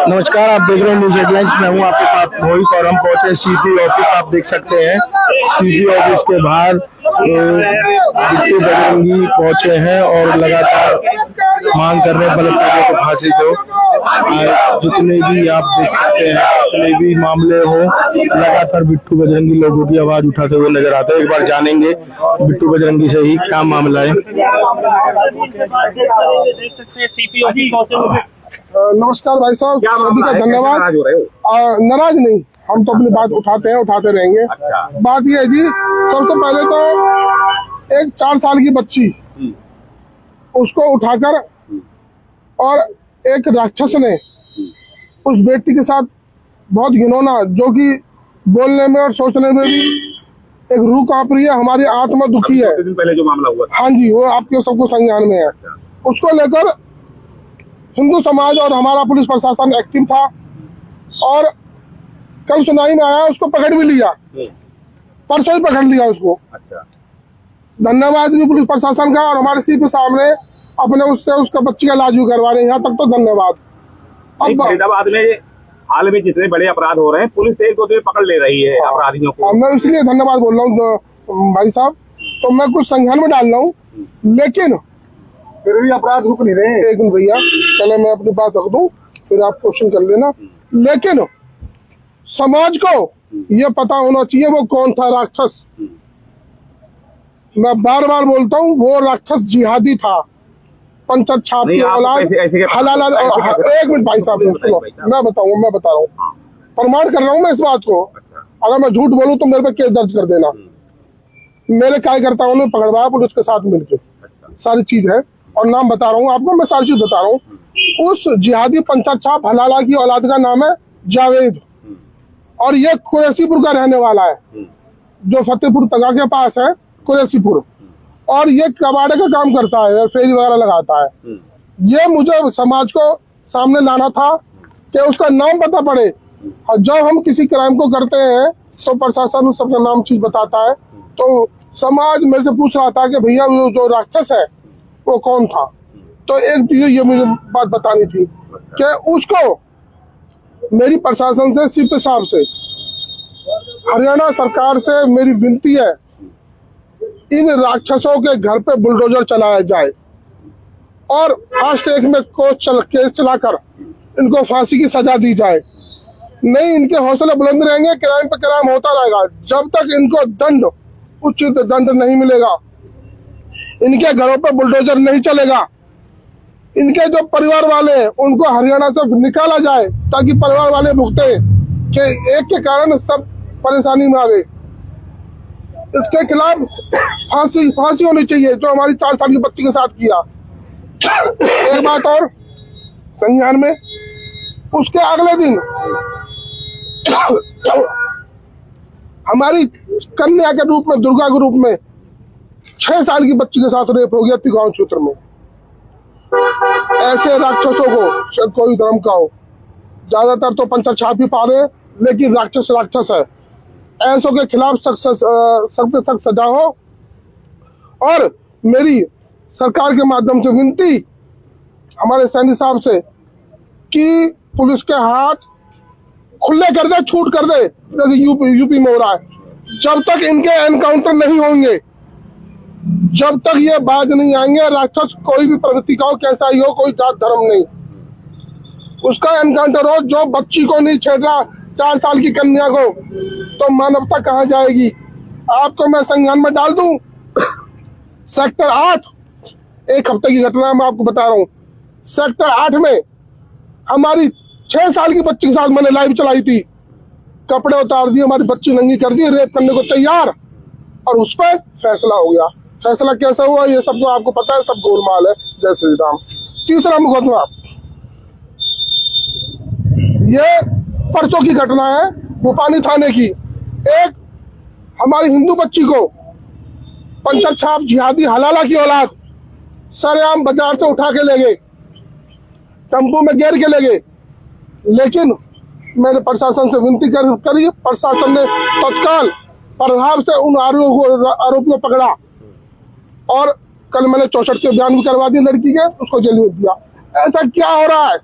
नमस्कार, आप देख रहे हैं न्यूज हेडलाइंस। मैं हूं आपके साथ मोहित और हम पहुंचे सीपी ऑफिस। आप देख सकते हैं सीपी ऑफिस के बाहर बिट्टू बजरंगी पहुंचे हैं और लगातार मांग कर रहे हैं बलात्कारियों को फांसी दो। जितने भी आप देख सकते हैं, जितने भी मामले हो, लगातार बिट्टू बजरंगी लोगों की आवाज उठाते हुए नजर आते हैं। एक बार जानेंगे बिट्टू बजरंगी से ही क्या मामला है। नमस्कार भाई साहब, सभी का धन्यवाद। नाराज नहीं, हम तो अपनी बात उठाते हैं, उठाते रहेंगे। बात यह है जी, सबसे पहले तो एक 4 साल की बच्ची उसको उठाकर और एक राक्षस ने उस बेटी के साथ बहुत घिनौना, जो कि बोलने में और सोचने में भी एक रूह कांप रही है, हमारी आत्मा दुखी है। दिन पहले जो मामला हुआ, हाँ जी, वो आपके सबको संज्ञान में है। उसको लेकर हिंदू समाज और हमारा पुलिस प्रशासन एक्टिव था और कल सुनाई में आया, उसको पकड़ भी लिया। परसों ही पकड़ लिया उसको। धन्यवाद भी पुलिस प्रशासन का और हमारे सीपी साहब ने अपने उससे उसका बच्ची का इलाज भी करवा रहे हैं, यहाँ तक तो धन्यवाद। अब फरीदाबाद में हाल में जितने बड़े अपराध हो रहे हैं, पुलिस एक दो दिन पकड़ ले रही है अपराधियों को। मैं इसलिए धन्यवाद बोल रहा हूँ भाई साहब, तो मैं कुछ संज्ञान में डाल रहा हूँ, लेकिन फिर भी अपराध रुक नहीं रहे। एक मिनट भैया, चले मैं अपनी बात रख दूं, फिर आप क्वेश्चन कर लेना। लेकिन समाज को ये पता होना चाहिए वो कौन था राक्षस। मैं बार बार बोलता हूँ, वो राक्षस जिहादी था, पंचर छाप की औलाद, हलाला। एक मिनट भाई साहब, सुनो, मैं बता रहा हूँ, प्रमाण कर रहा हूँ मैं इस बात को। अगर मैं झूठ बोलूँ तो मेरे पे केस दर्ज कर देना। मेरे कार्यकर्ताओं ने पकड़वाया पुलिस के साथ मिलकर, सारी चीज है और नाम बता रहा हूँ आपको, मैं सारी चीज बता रहा हूँ। उस जिहादी पंचर छाप हलाला की औलाद का नाम है जावेद और ये कुरैशीपुर का रहने वाला है, जो फतेहपुर तगा के पास है, कुरैशीपुर। और ये कबाड़े का काम करता है, फेरी वगैरह लगाता है। ये मुझे समाज को सामने लाना था कि उसका नाम पता पड़े। जब हम किसी क्राइम को करते हैं तो प्रशासन उस सबका नाम चीज बताता है। तो समाज मेरे से पूछ रहा था कि भैया जो राक्षस है वो कौन था। तो एक चीज ये मुझे बात बतानी थी कि उसको मेरी प्रशासन से, सीपी साहब से, हरियाणा सरकार से मेरी विनती है, इन राक्षसों के घर पे बुलडोजर चलाया जाए और फास्ट ट्रैक में केस चलाकर इनको फांसी की सजा दी जाए। नहीं, इनके हौसले बुलंद रहेंगे, क्राइम पे क्राइम होता रहेगा जब तक इनको दंड, उचित दंड नहीं मिलेगा। इनके घरों पे बुलडोजर नहीं चलेगा। इनके जो परिवार वाले हैं उनको हरियाणा से निकाला जाए ताकि परिवार वाले भुगते कि एक के कारण सब परेशानी में आ गए। इसके खिलाफ फांसी होनी चाहिए, जो हमारी 4 साल की बच्ची के साथ किया। एक बात और संज्ञान में, उसके अगले दिन हमारी कन्या के रूप में, दुर्गा के रूप में 6 साल की बच्ची के साथ रेप हो गया तिगांव क्षेत्र में। ऐसे राक्षसों को, कोई धर्म का हो, ज्यादातर तो पंचर छाप ही पा रहे, लेकिन राक्षस है। ऐसों के खिलाफ सख्त सजा हो। और मेरी सरकार के माध्यम से विनती हमारे सैनी साहब से कि पुलिस के हाथ खुले कर दे, छूट कर दे, जैसे यूपी में हो रहा है। जब तक इनके एनकाउंटर नहीं होंगे, जब तक ये बाज नहीं आएंगे, राक्षस कोई भी प्रवृत्ति का हो, कैसा ही हो, कोई जात धर्म नहीं, उसका एनकाउंटर हो। जो बच्ची को नहीं छेड़ रहा, 4 साल की कन्या को, तो मानवता कहाँ जाएगी। आपको मैं संज्ञान में डाल दूं, सेक्टर 8, एक हफ्ते की घटना मैं आपको बता रहा हूँ। सेक्टर 8 में हमारी 6 साल की बच्ची के साथ मैंने लाइव चलाई थी, कपड़े उतार दिए, हमारी बच्ची नंगी कर दी, रेप करने को तैयार, और उस पर फैसला हो गया। फैसला कैसा हुआ ये सब तो आपको पता है, सब गोलमाल है। जय श्री राम। तीसरा मुकदमा, ये परसों की घटना है, भूपानी थाने की। एक हमारी हिंदू बच्ची को पंचर छाप जिहादी हलाला की औलाद सरेआम बाजार से उठा के ले गए, टेम्पो में घेर के ले गए। लेकिन मैंने प्रशासन से विनती करी, प्रशासन ने तत्काल प्रभाव से उन आरोपियों को पकड़ा और कल मैंने 64 के बयान भी करवा दिए लड़की के, उसको जेल भेज दिया। ऐसा क्या हो रहा है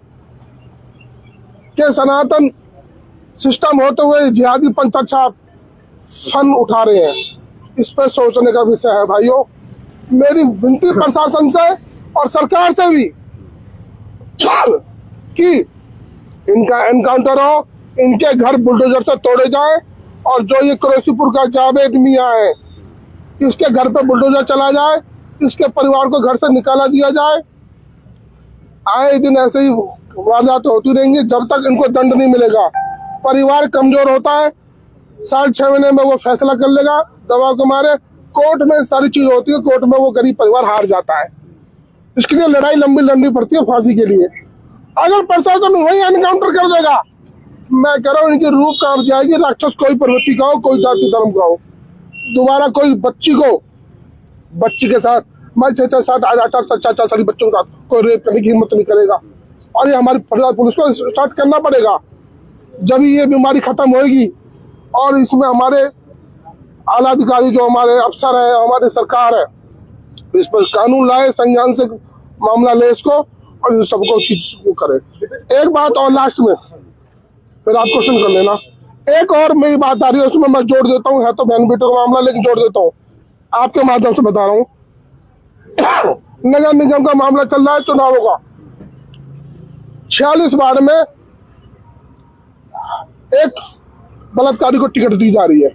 के सनातन सिस्टम होते हुए जिहादी पंथक छाप फन उठा रहे हैं। इस पर सोचने का विषय है भाइयों। मेरी विनती प्रशासन से और सरकार से भी कि इनका एनकाउंटर हो, इनके घर बुलडोजर से तोड़े जाए, और जो ये कुरैशीपुर का जावेद मियां है इसके घर पे बुलडोजर चला जाए, इसके परिवार को घर से निकाला दिया जाए। आए दिन ऐसे ही वारदात होती रहेंगी जब तक इनको दंड नहीं मिलेगा। परिवार कमजोर होता है, 6.5 महीने में वो फैसला कर लेगा दबाव के मारे। कोर्ट में सारी चीज होती है, कोर्ट में वो गरीब परिवार हार जाता है। इसके लिए लड़ाई लंबी लड़नी पड़ती है फांसी के लिए। अगर प्रशासन वही एनकाउंटर कर देगा, मैं कह रहा हूँ इनकी रूप कांप जाएगी। राक्षस कोई प्रवृत्ति का हो, कोई जाति धर्म का हो, दोबारा कोई बच्ची के साथ, मैं 6-6, 7, 8, 4 साल बच्चों के साथ कोई रेप करने की हिम्मत नहीं करेगा। और ये हमारी फरियाद पुलिस को स्टार्ट करना पड़ेगा, जब ये बीमारी खत्म होगी। और इसमें हमारे आला अधिकारी जो हमारे अफसर है, हमारी सरकार है, इस पर कानून लाए, संज्ञान से मामला ले इसको, और इन सबको चीज को करे। एक बात और लास्ट में, फिर आप क्वेश्चन कर लेना। एक और मेरी बात आ रही है, उसमें मैं जोड़ देता हूँ, है तो बहन बेटों का मामला, लेकिन जोड़ देता हूँ, आपके माध्यम से बता रहा हूँ। नगर निगम का मामला चल रहा है चुनावों का। 46 वार्ड में एक बलात्कारी को टिकट दी जा रही है,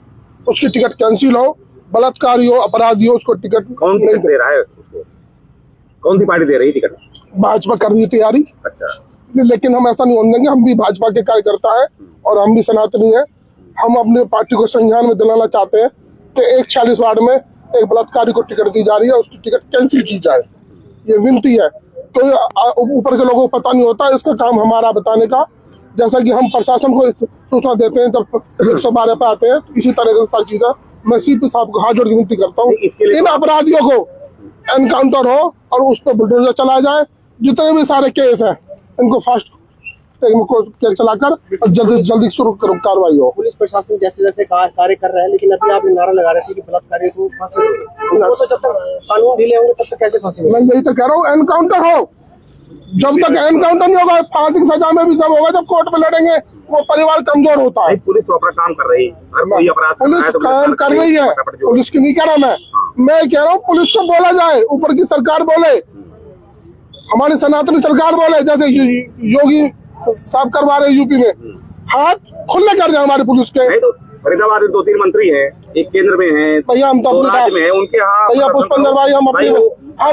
उसकी टिकट कैंसिल हो, बलात्कारी हो, अपराधी हो, उसको टिकट कौन नहीं दे रहा है उसको? कौन सी पार्टी दे रही है टिकट? भाजपा कर रही है तैयारी। अच्छा, लेकिन हम ऐसा नहीं होने देंगे, हम भी भाजपा के कार्यकर्ता है और हम भी सनातनी है। हम अपनी पार्टी को संज्ञान में दिलाना चाहते हैं कि एक 46 वार्ड में एक बलात्कारी को टिकट दी जा रही है, उसकी टिकट कैंसिल की जाए। ये विनती है। कोई ऊपर के लोगों को पता नहीं होता, इसका काम हमारा बताने का। जैसा कि हम प्रशासन को सूचना देते हैं जब 112 पे आते हैं, इसी तरह की सारी चीजें मैं सीपी साहब को हाथ जोड़ के विनती करता हूँ, इन अपराधियों को एनकाउंटर हो और उस पर बुलडोजर चला जाए। जितने भी सारे केस हैं इनको फास्ट केस चलाकर और जल्दी शुरू कार्रवाई हो। पुलिस प्रशासन जैसे जैसे कार्य कर रहा है, लेकिन अभी आप नारा लगा रहे थे कि बलात्कारी को फांसी दो, तो जब तक कानून ढीले होंगे तब तक कैसे फांसी? मैं यही तो कह रहा हूँ, एनकाउंटर हो। जब तक एनकाउंटर नहीं होगा, फांसी की सजा में भी जब होगा, जब कोर्ट में लड़ेंगे, वो परिवार कमजोर होता है। पुलिस तो अपना काम कर रही है, कोई अपराध पुलिस काम कर रही है, पुलिस की नहीं कह रहा मैं कह रहा हूँ पुलिस को बोला जाए, ऊपर की सरकार बोले, हमारी सनातनी सरकार बोले, जैसे योगी साहब करवा रहे यूपी में, हाथ खुले कर जाए हमारी पुलिस के। फरीदाबाद में 2-3 मंत्री हैं, एक केंद्र में है, भैया हम तो अपनी राज्य में है, उनके यहाँ भैया पुष्पेंद्र भाई हम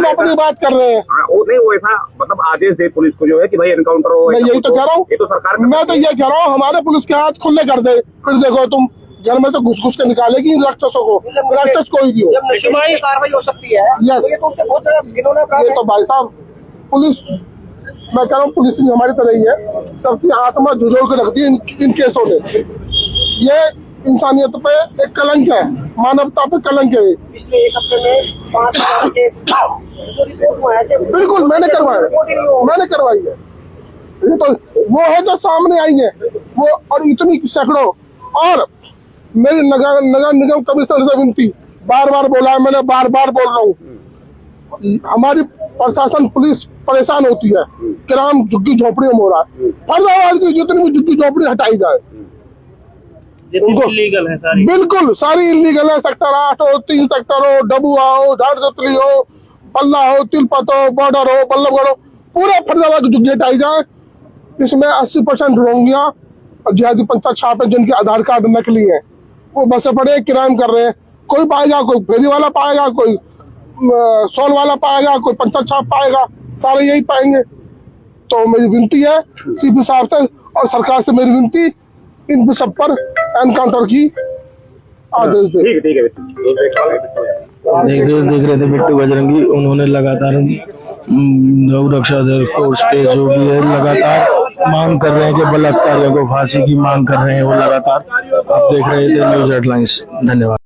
अपनी बात कर रहे हैं। वो नहीं, वो ऐसा मतलब आदेश दे पुलिस को जो है कि भाई एनकाउंटर हो। मैं यही तो कह रहा हूँ, ये तो सरकार, मैं तो ये कह रहा हूँ हमारे पुलिस के हाथ खुले कर दे। फिर देखो तुम घर में तो घुस के निकालेगी राक्षसों को, राक्षस कोई भी हो। जब नशीबाई कार्रवाई हो सकती है, यस, ये तो उससे बहुत बड़ा घिनौना अपराध ये तो भाई साहब पुलिस, मैं कह रहा हूँ पुलिस भी हमारी तरह ही है, सबकी आत्मा झुझोड़ के रख दी इन केसों ने। ये इंसानियत पे एक कलंक है, मानवता पे कलंक है। पिछले एक हफ्ते में 5 केस जो रिपोर्ट हुआ है, बिल्कुल मैंने करवाई है। ये तो वो है जो सामने आई है वो, और इतनी सैकड़ों। और मेरी नगर निगम कमिश्नर से विनती, बार बोला है मैंने, बार बोल रहा हूँ, हमारी प्रशासन पुलिस परेशान होती है, क्राइम झुग्गी झोपड़ियों में हो रहा है। फरीदाबाद की जितनी भी झुग्गी झोपड़ी हटाई जाए, उनको इलीगल है सारी, बिल्कुल सारी इलीगल है। सेक्टर 8 हो, 3 सेक्टर हो, डबुआ हो, झाड़जतली हो, पल्ला हो, तिलपत हो, बॉर्डर हो, बल्लभगढ़ हो, पूरे फरीदाबाद की झुग्गी हटाई जाए। इसमें 80% ढोंगियां और जिहादी पंथक छाप है, जिनके आधार कार्ड नकली है, वो बसे पड़े क्राइम कर रहे हैं। कोई पाएगा, कोई फेरी वाला पाएगा, कोई सोल वाला पाएगा, कोई पंथक छाप पाएगा, सारे यही पाएंगे। तो मेरी विनती है सीपी साहब से और सरकार से, मेरी विनती इन सब पर एनकाउंटर की आदेश दे। ठीक है। देख रहे थे बिट्टू बजरंगी, उन्होंने लगातार गौ रक्षा फोर्स के जो भी है लगातार मांग कर रहे हैं कि बलात्कारियों को फांसी की मांग कर रहे हैं वो लगातार। आप देख रहे थे न्यूज हेडलाइंस। धन्यवाद।